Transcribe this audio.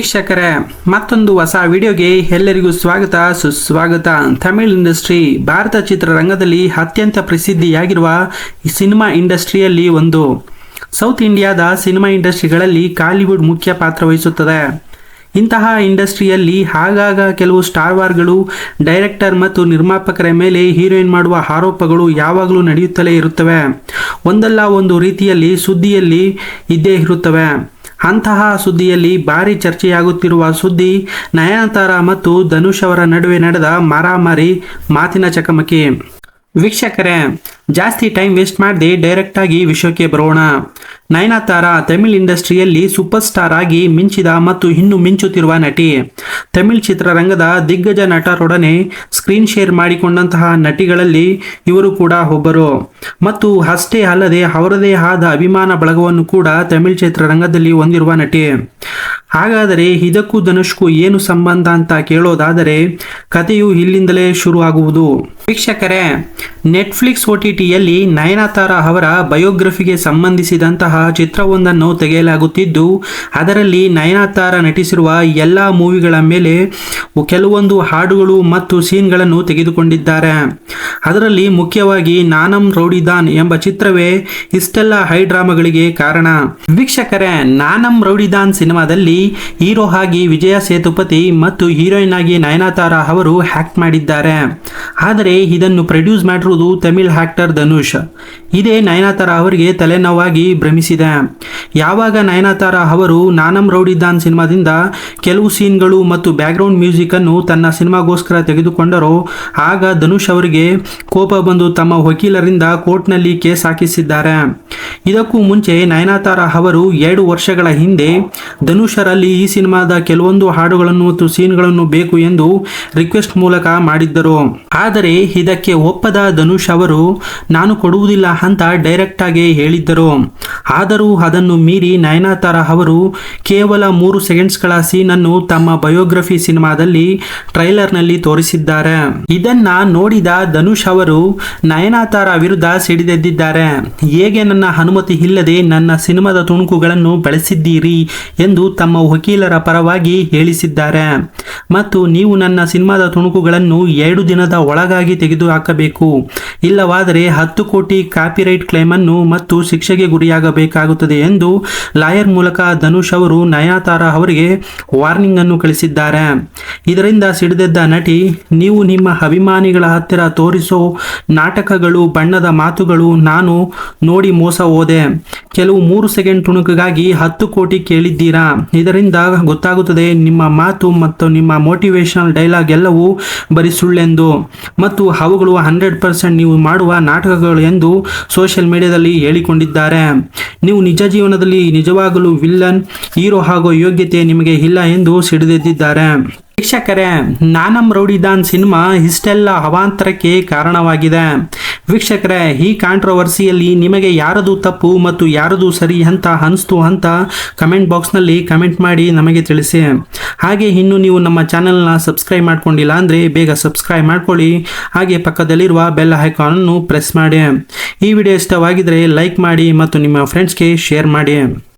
ವೀಕ್ಷಕರೇ, ಮತ್ತೊಂದು ಹೊಸ ವಿಡಿಯೋಗೆ ಎಲ್ಲರಿಗೂ ಸ್ವಾಗತ ಸುಸ್ವಾಗತ. ತಮಿಳ್ ಇಂಡಸ್ಟ್ರಿ ಭಾರತ ಚಿತ್ರರಂಗದಲ್ಲಿ ಅತ್ಯಂತ ಪ್ರಸಿದ್ಧಿಯಾಗಿರುವ ಸಿನಿಮಾ ಇಂಡಸ್ಟ್ರಿಯಲ್ಲಿ ಒಂದು. ಸೌತ್ ಇಂಡಿಯಾದ ಸಿನಿಮಾ ಇಂಡಸ್ಟ್ರಿಗಳಲ್ಲಿ ಕಾಲಿವುಡ್ ಮುಖ್ಯ ಪಾತ್ರ ವಹಿಸುತ್ತದೆ. ಇಂತಹ ಇಂಡಸ್ಟ್ರಿಯಲ್ಲಿ ಆಗಾಗ ಕೆಲವು ಸ್ಟಾರ್ ವಾರ್ಗಳು, ಡೈರೆಕ್ಟರ್ ಮತ್ತು ನಿರ್ಮಾಪಕರ ಮೇಲೆ ಹೀರೋಯಿನ್ ಮಾಡುವ ಆರೋಪಗಳು ಯಾವಾಗಲೂ ನಡೆಯುತ್ತಲೇ ಇರುತ್ತವೆ. ಒಂದಲ್ಲ ಒಂದು ರೀತಿಯಲ್ಲಿ ಸುದ್ದಿಯಲ್ಲಿ ಇದ್ದೇ ಇರುತ್ತವೆ. ಅಂತಹ ಸುದ್ದಿಯಲ್ಲಿ ಭಾರಿ ಚರ್ಚೆಯಾಗುತ್ತಿರುವ ಸುದ್ದಿ ನಯನತಾರಾ ಮತ್ತು ಧನುಷ್ ಅವರ ನಡುವೆ ನಡೆದ ಮಾರಾಮಾರಿ, ಮಾತಿನ ಚಕಮಕಿ. ವೀಕ್ಷಕರೇ, ಜಾಸ್ತಿ ಟೈಮ್ ವೇಸ್ಟ್ ಮಾಡದೆ ಡೈರೆಕ್ಟ್ ಆಗಿ ವಿಷಯಕ್ಕೆ ಬರೋಣ. ನಯನತಾರಾ ತಮಿಳ್ ಇಂಡಸ್ಟ್ರಿಯಲ್ಲಿ ಸೂಪರ್ ಸ್ಟಾರ್ ಆಗಿ ಮಿಂಚಿದ ಮತ್ತು ಇನ್ನೂ ಮಿಂಚುತ್ತಿರುವ ನಟಿ. ತಮಿಳ್ ಚಿತ್ರರಂಗದ ದಿಗ್ಗಜ ನಟರೊಡನೆ ಸ್ಕ್ರೀನ್ ಶೇರ್ ಮಾಡಿಕೊಂಡಂತಹ ನಟಿಗಳಲ್ಲಿ ಇವರು ಕೂಡ ಒಬ್ಬರು. ಮತ್ತು ಅಷ್ಟೇ ಅಲ್ಲದೆ ಅವರದೇ ಆದ ಅಭಿಮಾನ ಬಳಗವನ್ನು ಕೂಡ ತಮಿಳ್ ಚಿತ್ರರಂಗದಲ್ಲಿ ಹೊಂದಿರುವ ನಟಿ. ಹಾಗಾದರೆ ಇದಕ್ಕೂ ಧನುಷ್ಗೂ ಏನು ಸಂಬಂಧ ಅಂತ ಕೇಳೋದಾದರೆ ಕಥೆಯು ಇಲ್ಲಿಂದಲೇ ಶುರು ಆಗುವುದು. ವೀಕ್ಷಕರೇ, ನೆಟ್ಫ್ಲಿಕ್ಸ್ OTTಯಲ್ಲಿ ನಯನತಾರಾ ಅವರ ಬಯೋಗ್ರಫಿಗೆ ಸಂಬಂಧಿಸಿದಂತಹ ಚಿತ್ರವೊಂದನ್ನು ತೆಗೆಯಲಾಗುತ್ತಿದ್ದು, ಅದರಲ್ಲಿ ನಯನತಾರಾ ನಟಿಸಿರುವ ಎಲ್ಲ ಮೂವಿಗಳ ಮೇಲೆ ಕೆಲವೊಂದು ಹಾಡುಗಳು ಮತ್ತು ಸೀನ್ಗಳನ್ನು ತೆಗೆದುಕೊಂಡಿದ್ದಾರೆ. ಅದರಲ್ಲಿ ಮುಖ್ಯವಾಗಿ ನಾನಂ ರೌಡಿದಾನ್ ಎಂಬ ಚಿತ್ರವೇ ಇಷ್ಟೆಲ್ಲ ಹೈ ಡ್ರಾಮಾಗಳಿಗೆ ಕಾರಣ. ವೀಕ್ಷಕರೇ, ನಾನಂ ರೌಡಿದಾನ್ ಸಿನಿಮಾದಲ್ಲಿ ಹೀರೋ ಆಗಿ ವಿಜಯ ಸೇತುಪತಿ ಮತ್ತು ಹೀರೋಯಿನ್ ಆಗಿ ನಯನತಾರಾ ಅವರು ಆಕ್ಟ್ ಮಾಡಿದ್ದಾರೆ. ಆದರೆ ಇದನ್ನು ಪ್ರೊಡ್ಯೂಸ್ ಮಾಡಿರುವುದು ತಮಿಳ್ ಆಕ್ಟರ್ ಧನುಷ್. ಇದೇ ನಯನತಾರಾ ಅವರಿಗೆ ತಲೆನೋವಾಗಿ ಭ್ರಮಿಸಿದೆ. ಯಾವಾಗ ನಯನತಾರಾ ಅವರು ನಾನಂ ರೌಡಿದಾನ್ ಸಿನಿಮಾದಿಂದ ಕೆಲವು ಸೀನ್ಗಳು ಮತ್ತು ಬ್ಯಾಕ್ಗ್ರೌಂಡ್ ಮ್ಯೂಸಿಕ್ ಅನ್ನು ತನ್ನ ಸಿನಿಮಾಗೋಸ್ಕರ ತೆಗೆದುಕೊಂಡರೋ ಆಗ ಧನುಷ್ ಅವರಿಗೆ ಕೋಪ ಬಂದು ತಮ್ಮ ವಕೀಲರಿಂದ ಕೋರ್ಟ್ನಲ್ಲಿ ಕೇಸ್ ಹಾಕಿಸಿದ್ದಾರೆ. ಇದಕ್ಕೂ ಮುಂಚೆ ನಯನತಾರಾ ಅವರು 2 ವರ್ಷಗಳ ಹಿಂದೆ ಧನುಷರಲ್ಲಿ ಈ ಸಿನಿಮಾದ ಕೆಲವೊಂದು ಹಾಡುಗಳನ್ನು ಮತ್ತು ಸೀನ್ಗಳನ್ನು ಬೇಕು ಎಂದು ರಿಕ್ವೆಸ್ಟ್ ಮೂಲಕ ಮಾಡಿದ್ದರು. ಆದರೆ ಇದಕ್ಕೆ ಒಪ್ಪದ ಧನುಷ್ ಅವರು ನಾನು ಕೊಡುವುದಿಲ್ಲ ಅಂತ ಡೈರೆಕ್ಟ್ ಆಗಿ ಹೇಳಿದ್ದರು. ಆದರೂ ಅದನ್ನು ಮೀರಿ ನಯನತಾರಾ ಅವರು ಕೇವಲ 3 ಸೆಕೆಂಡ್ಸ್ಗಳ ಸೀನ್ ಅನ್ನು ತಮ್ಮ ಬಯೋಗ್ರಫಿ ಸಿನಿಮಾದಲ್ಲಿ ಟ್ರೈಲರ್ನಲ್ಲಿ ತೋರಿಸಿದ್ದಾರೆ. ಇದನ್ನ ನೋಡಿದ ಧನುಷ್ ಅವರು ನಯನತಾರಾ ವಿರುದ್ಧ ಸಿಡಿದೆದ್ದಿದ್ದಾರೆ. ಹೇಗೆ ನನ್ನ ಅನುಮತಿ ಇಲ್ಲದೆ ನನ್ನ ಸಿನಿಮಾದ ತುಣುಕುಗಳನ್ನು ಬಳಸಿದ್ದೀರಿ ಎಂದು ತಮ್ಮ ವಕೀಲರ ಪರವಾಗಿ ಹೇಳಿಸಿದ್ದಾರೆ. ಮತ್ತು ನೀವು ನನ್ನ ಸಿನಿಮಾದ ತುಣುಕುಗಳನ್ನು 2 ದಿನದ ಒಳಗಾಗಿ ತೆಗೆದುಹಾಕಬೇಕು, ಇಲ್ಲವಾದರೆ 10 ಕೋಟಿ ಕಾಪಿರೈಟ್ ಕ್ಲೇಮ್ ಅನ್ನು ಮತ್ತು ಶಿಕ್ಷೆಗೆ ಗುರಿಯಾಗಬೇಕಾಗುತ್ತದೆ ಎಂದು ಲಾಯರ್ ಮೂಲಕ ಧನುಷ್ ಅವರು ನಯನತಾರಾ ಅವರಿಗೆ ವಾರ್ನಿಂಗ್ ಅನ್ನು ಕಳಿಸಿದ್ದಾರೆ. ಇದರಿಂದ ಸಿಡಿದೆದ್ದ ನಟಿ, ನೀವು ನಿಮ್ಮ ಅಭಿಮಾನಿಗಳ ಹತ್ತಿರ ತೋರಿಸೋ ನಾಟಕಗಳು, ಬಣ್ಣದ ಮಾತುಗಳು ನಾನು ನೋಡಿ ಮೋಸ ಹೋದೆ. ಕೆಲವು 3 ಸೆಕೆಂಡ್ ತುಣುಕಿಗಾಗಿ 10 ಕೋಟಿ ಕೇಳಿದ್ದೀರಾ. ಇದರಿಂದ ಗೊತ್ತಾಗುತ್ತದೆ ನಿಮ್ಮ ಮಾತು ಮತ್ತು ನಿಮ್ಮ ಮೋಟಿವೇಶನಲ್ ಡೈಲಾಗ್ ಎಲ್ಲವೂ ಬರೀ ಸುಳ್ಳೆಂದು ಮತ್ತು ಅವುಗಳು 100% ನೀವು ಮಾಡುವ ನಾಟಕಗಳು ಎಂದು ಸೋಷಿಯಲ್ ಮೀಡಿಯಾದಲ್ಲಿ ಹೇಳಿಕೊಂಡಿದ್ದಾರೆ. ನೀವು ನಿಜ ಜೀವನದಲ್ಲಿ ನಿಜವಾಗಲೂ ವಿಲ್ಲನ್, ಹೀರೋ ಆಗೋ ಯೋಗ್ಯತೆ ನಿಮಗೆ ಇಲ್ಲ ಎಂದು ಸಿಡಿದೆದ್ದಿದ್ದಾರೆ. ವೀಕ್ಷಕರೇ, ನಾನಂ ರೌಡಿದಾನ್ ಸಿನಿಮಾ ಇಷ್ಟೆಲ್ಲ ಅವಾಂತರಕ್ಕೆ ಕಾರಣವಾಗಿದೆ. ವೀಕ್ಷಕರೇ, ಈ ಕಾಂಟ್ರವರ್ಸಿಯಲ್ಲಿ ನಿಮಗೆ ಯಾರದು ತಪ್ಪು ಮತ್ತು ಯಾರದು ಸರಿ ಅಂತ ಅನಿಸ್ತು ಅಂತ ಕಮೆಂಟ್ ಬಾಕ್ಸ್ನಲ್ಲಿ ಕಮೆಂಟ್ ಮಾಡಿ ನಮಗೆ ತಿಳಿಸಿ. ಹಾಗೆ ಇನ್ನು ನೀವು ನಮ್ಮ ಚಾನೆಲ್ನ ಸಬ್ಸ್ಕ್ರೈಬ್ ಮಾಡ್ಕೊಂಡಿಲ್ಲ ಅಂದರೆ ಬೇಗ ಸಬ್ಸ್ಕ್ರೈಬ್ ಮಾಡ್ಕೊಳ್ಳಿ. ಹಾಗೆ ಪಕ್ಕದಲ್ಲಿರುವ ಬೆಲ್ ಐಕಾನನ್ನು ಪ್ರೆಸ್ ಮಾಡಿ. ಈ ವಿಡಿಯೋ ಇಷ್ಟವಾಗಿದ್ದರೆ ಲೈಕ್ ಮಾಡಿ ಮತ್ತು ನಿಮ್ಮ ಫ್ರೆಂಡ್ಸ್ಗೆ ಶೇರ್ ಮಾಡಿ.